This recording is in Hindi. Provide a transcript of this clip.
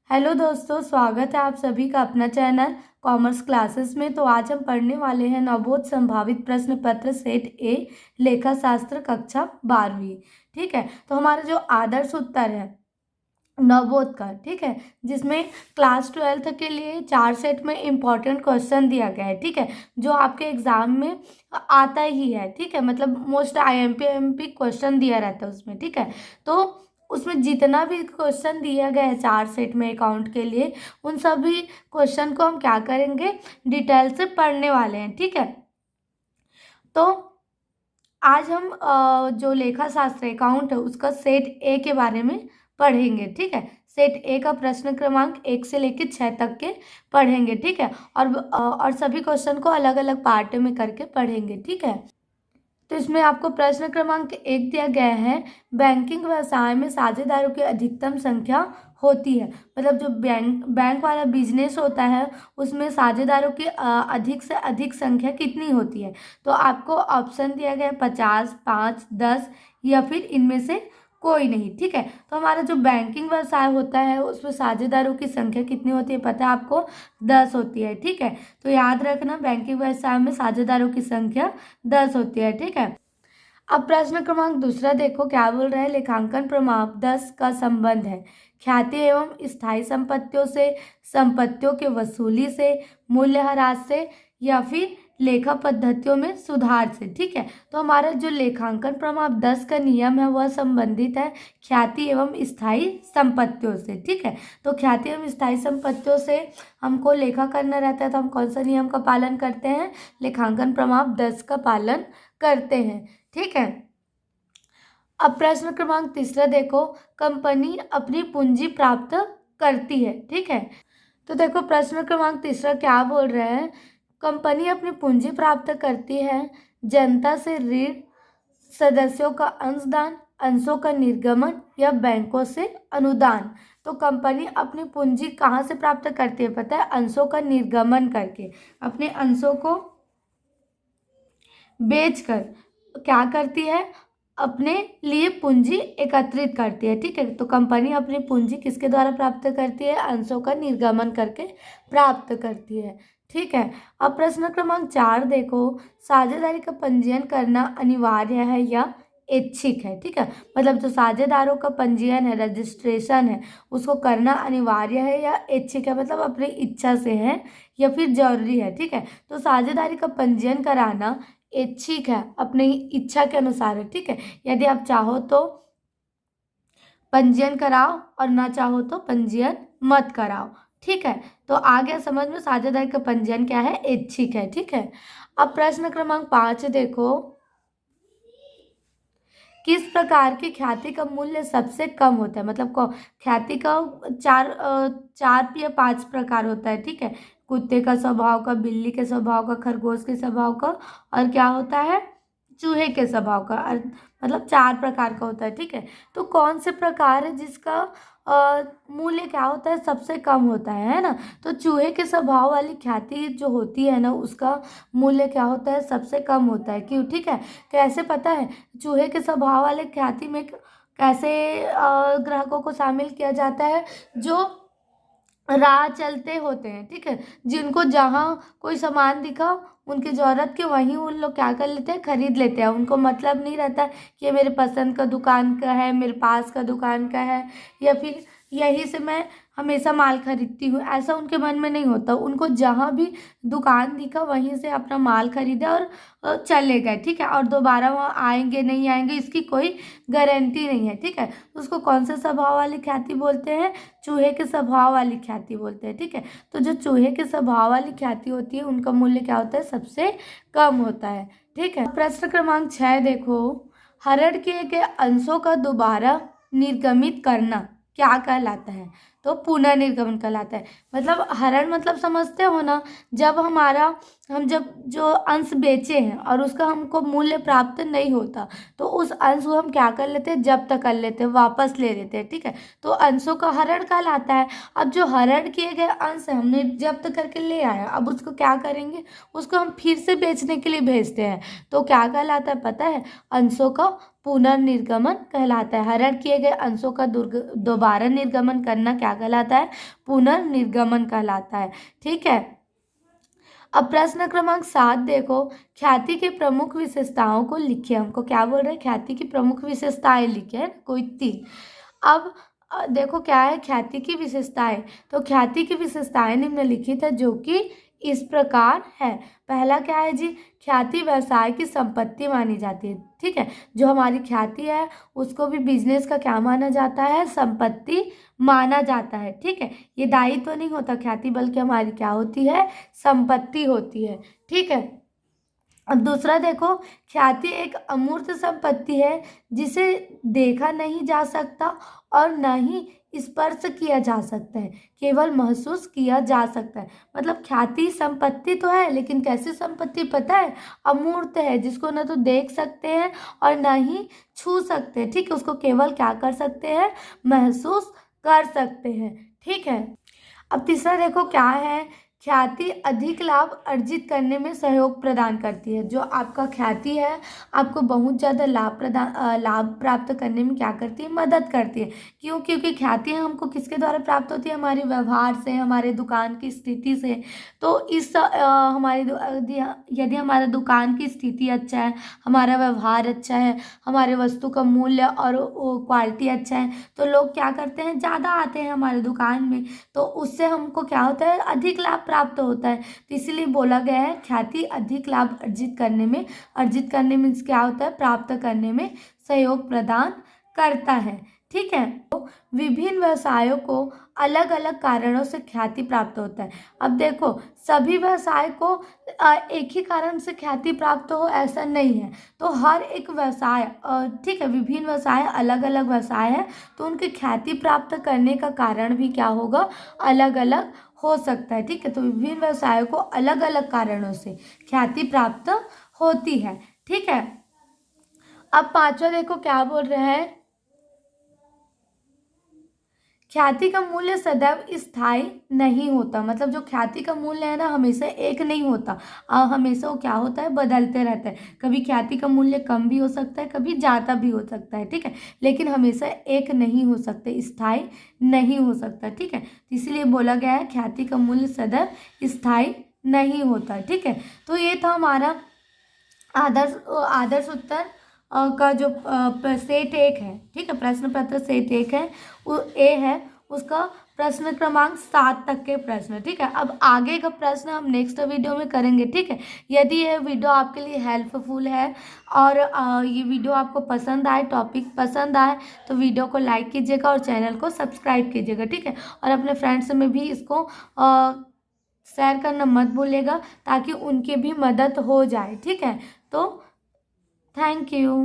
हेलो दोस्तों, स्वागत है आप सभी का अपना चैनल कॉमर्स क्लासेस में। तो आज हम पढ़ने वाले हैं नवोद संभावित प्रश्न पत्र सेट ए लेखा शास्त्र कक्षा 12वीं। ठीक है, तो हमारा जो आदर्श उत्तर है नवोद का, ठीक है, जिसमें क्लास 12th के लिए 4 सेट में इम्पॉर्टेंट क्वेश्चन दिया गया है। ठीक है, जो आपके एग्जाम में आता ही है। ठीक है, मतलब मोस्ट आईएमपी क्वेश्चन दिया रहता है उसमें। ठीक है, तो उसमें जितना भी क्वेश्चन दिया गया है 4 सेट में अकाउंट के लिए, उन सभी क्वेश्चन को हम क्या करेंगे, डिटेल से पढ़ने वाले हैं। ठीक है, तो आज हम जो लेखा शास्त्र अकाउंट है उसका सेट ए के बारे में पढ़ेंगे। ठीक है, सेट ए का प्रश्न क्रमांक 1 से लेकर 6 तक के पढ़ेंगे। ठीक है, और सभी क्वेश्चन को अलग अलग पार्ट में करके पढ़ेंगे। ठीक है, तो इसमें आपको प्रश्न क्रमांक 1 दिया गया है, बैंकिंग व्यवसाय में साझेदारों की अधिकतम संख्या होती है। मतलब जो बैंक वाला बिजनेस होता है उसमें साझेदारों की अधिक से अधिक संख्या कितनी होती है। तो आपको ऑप्शन दिया गया है 50, 5, 10 या फिर इनमें से कोई नहीं। ठीक है, तो हमारा जो बैंकिंग व्यवसाय होता है उसमें साझेदारों की संख्या कितनी होती है, पता है आपको, 10 होती है। ठीक है, तो याद रखना बैंकिंग व्यवसाय में साझेदारों की संख्या 10 होती है। ठीक है, अब प्रश्न क्रमांक दूसरा देखो क्या बोल रहा है, लेखांकन प्रमाण 10 का संबंध है ख्याति एवं स्थायी संपत्तियों से, संपत्तियों के वसूली से, मूल्यह्रास से या फिर लेखा पद्धतियों में सुधार से। ठीक है, तो हमारा जो लेखांकन प्रमाण 10 का नियम है वह संबंधित है ख्याति एवं स्थायी संपत्तियों से। ठीक है, तो ख्याति एवं स्थायी संपत्तियों से हमको लेखा करना रहता है, तो हम कौन सा नियम का पालन करते हैं, लेखांकन प्रमाण 10 का पालन करते हैं। ठीक है, अब प्रश्न क्रमांक तीसरा देखो, कंपनी अपनी पूंजी प्राप्त करती है। ठीक है, तो देखो प्रश्न क्रमांक तीसरा क्या बोल रहे हैं, कंपनी अपनी पूंजी प्राप्त करती है जनता से ऋण, सदस्यों का अंशदान, अंशों का निर्गमन या बैंकों से अनुदान। तो कंपनी अपनी पूंजी कहाँ से प्राप्त करती है, पता है, अंशों का निर्गमन करके, अपने अंशों को बेचकर क्या करती है, अपने लिए पूंजी एकत्रित करती है। ठीक है, तो कंपनी अपनी पूंजी किसके द्वारा प्राप्त करती है, अंशों का निर्गमन करके प्राप्त करती है। ठीक है, अब प्रश्न क्रमांक 4 देखो, साझेदारी का पंजीयन करना अनिवार्य है या ऐच्छिक है। ठीक है, मतलब जो साझेदारों का पंजीयन है, रजिस्ट्रेशन है, उसको करना अनिवार्य है या ऐच्छिक है, मतलब अपनी इच्छा से है या फिर जरूरी है। ठीक है, तो साझेदारी का पंजीयन कराना ऐच्छिक है, अपनी इच्छा के अनुसार है। ठीक है, यदि आप चाहो तो पंजीयन कराओ और ना चाहो तो पंजीयन मत कराओ। ठीक है, तो आ गया समझ में, साझेदारी का पंजीयन क्या है, ऐच्छिक है। ठीक है, अब प्रश्न क्रमांक 5 देखो, किस प्रकार की ख्याति का मूल्य सबसे कम होता है। मतलब ख्याति का चार या 5 प्रकार होता है। ठीक है, कुत्ते का स्वभाव का, बिल्ली के स्वभाव का, खरगोश के स्वभाव का, और क्या होता है, चूहे के स्वभाव का। मतलब 4 प्रकार का होता है। ठीक है, तो कौन से प्रकार है जिसका मूल्य क्या होता है, सबसे कम होता है ना। तो चूहे के स्वभाव वाली ख्याति जो होती है ना, उसका मूल्य क्या होता है, सबसे कम होता है। क्यों, ठीक है, कैसे पता है, चूहे के स्वभाव वाले ख्याति में कैसे ग्राहकों को शामिल किया जाता है, जो राह चलते होते हैं। ठीक है, जिनको जहाँ कोई सामान दिखा, उनकी ज़रूरत के वहीं उन लोग क्या कर लेते हैं, खरीद लेते हैं। उनको मतलब नहीं रहता कि ये मेरे पसंद का दुकान का है, मेरे पास का दुकान का है, या फिर यहीं से मैं हमेशा माल खरीदती हूँ, ऐसा उनके मन में नहीं होता। उनको जहाँ भी दुकान दिखा वहीं से अपना माल खरीदा और चले गए। ठीक है, और दोबारा वहाँ आएंगे नहीं आएंगे इसकी कोई गारंटी नहीं है। ठीक है, उसको कौन से स्वभाव वाली ख्याति बोलते हैं, चूहे के स्वभाव वाली ख्याति बोलते हैं। ठीक है, तो जो चूहे के स्वभाव वाली ख्याति होती है उनका मूल्य क्या होता है, सबसे कम होता है। ठीक है, प्रश्न क्रमांक 6 देखो, हरण किए गए अंशों का दोबारा निर्गमित करना क्या कहलाता है, तो पुनर्निर्गमन कहलाता है। मतलब हरण मतलब समझते हो ना, जब हम जब जो अंश बेचे हैं और उसका हमको मूल्य प्राप्त नहीं होता, तो उस अंश को हम क्या कर लेते हैं, जब्त कर लेते हैं, वापस ले लेते हैं। ठीक है, तो अंशों का हरण कहलाता है। अब जो हरण किए गए अंश है हमने जब्त करके ले आया, अब उसको क्या करेंगे, उसको हम फिर से बेचने के लिए भेजते हैं, तो क्या कहलाता है, पता है, अंशों का पुनर्निर्गमन कहलाता है। हरण किए गए अंशों का दोबारा निर्गमन करना क्या कहलाता है? पुनर्निर्गमन कहलाता है। ठीक है। अब प्रश्न क्रमांक 7 देखो, ख्याति की प्रमुख विशेषताओं को लिखिए। हमको क्या बोल रहे हैं? ख्याति की प्रमुख विशेषताएं लिखिए, है ना? कोई 3। अब देखो क्या है ख्याति की विशेषताएं। तो ख्याति की विशेषताएं निम्नलिखित है जो कि इस प्रकार है। पहला क्या है जी? ख्याति व्यवसाय की संपत्ति मानी जाती है। ठीक है, जो हमारी ख्याति है उसको भी बिजनेस का क्या माना जाता है? संपत्ति माना जाता है। ठीक है, ये दायित्व नहीं होता ख्याति, बल्कि हमारी क्या होती है? संपत्ति होती है। ठीक है। अब दूसरा देखो, ख्याति एक अमूर्त संपत्ति है जिसे देखा नहीं जा सकता और न ही स्पर्श किया जा सकता है, केवल महसूस किया जा सकता है। मतलब ख्याति संपत्ति तो है, लेकिन कैसी संपत्ति पता है? अमूर्त है, जिसको न तो देख सकते हैं और न ही छू सकते हैं। ठीक है, उसको केवल क्या कर सकते हैं? महसूस कर सकते हैं। ठीक है। अब तीसरा देखो क्या है? ख्याति अधिक लाभ अर्जित करने में सहयोग प्रदान करती है। जो आपका ख्याति है आपको बहुत ज़्यादा लाभ प्राप्त करने में क्या करती है? मदद करती है। क्यों? क्योंकि ख्याति हमको किसके द्वारा प्राप्त होती है? हमारे व्यवहार से, हमारे दुकान की स्थिति से। तो इस यदि हमारा दुकान की स्थिति अच्छा है, हमारा व्यवहार अच्छा है, हमारे वस्तु का मूल्य और क्वालिटी अच्छा है, तो लोग क्या करते हैं? ज़्यादा आते हैं हमारे दुकान में। तो उससे हमको क्या होता है? अधिक लाभ प्राप्त होता है। तो इसीलिए बोला गया है ख्याति अधिक लाभ अर्जित करने में क्या होता है? प्राप्त करने में सहयोग प्रदान करता है। ठीक है। तो विभिन्न व्यवसायों को अलग अलग कारणों से ख्याति प्राप्त होता है। अब देखो, सभी व्यवसाय को एक ही कारण से ख्याति प्राप्त हो ऐसा नहीं है। तो हर एक व्यवसाय, ठीक है, विभिन्न व्यवसाय अलग अलग व्यवसाय है, तो उनकी ख्याति प्राप्त करने का कारण भी क्या होगा? अलग अलग हो सकता है। ठीक है, तो विभिन्न व्यवसायों को अलग अलग कारणों से ख्याति प्राप्त होती है। ठीक है। अब पांचवा देखो क्या बोल रहे हैं? ख्याति का मूल्य सदैव स्थायी नहीं होता। मतलब जो ख्याति का मूल्य है ना, हमेशा एक नहीं होता। हमेशा वो क्या होता है? बदलते रहता है। कभी ख्याति का मूल्य कम भी हो सकता है, कभी ज़्यादा भी हो सकता है। ठीक है, लेकिन हमेशा एक नहीं हो सकते, स्थायी नहीं हो सकता। ठीक है, इसलिए बोला गया है ख्याति का मूल्य सदैव स्थायी नहीं होता। ठीक है, तो ये था हमारा आदर्श उत्तर का जो सेट 1 है। ठीक है, प्रश्न पत्र सेट 1 है, वो ए है, उसका प्रश्न क्रमांक 7 तक के प्रश्न। ठीक है, अब आगे का प्रश्न हम नेक्स्ट वीडियो में करेंगे। ठीक है, यदि यह वीडियो आपके लिए हेल्पफुल है और ये वीडियो आपको पसंद आए, टॉपिक पसंद आए, तो वीडियो को लाइक कीजिएगा और चैनल को सब्सक्राइब कीजिएगा। ठीक है, और अपने फ्रेंड्स में भी इसको शेयर करना मत भूलिएगा, ताकि उनकी भी मदद हो जाए। ठीक है, तो थैंक यू।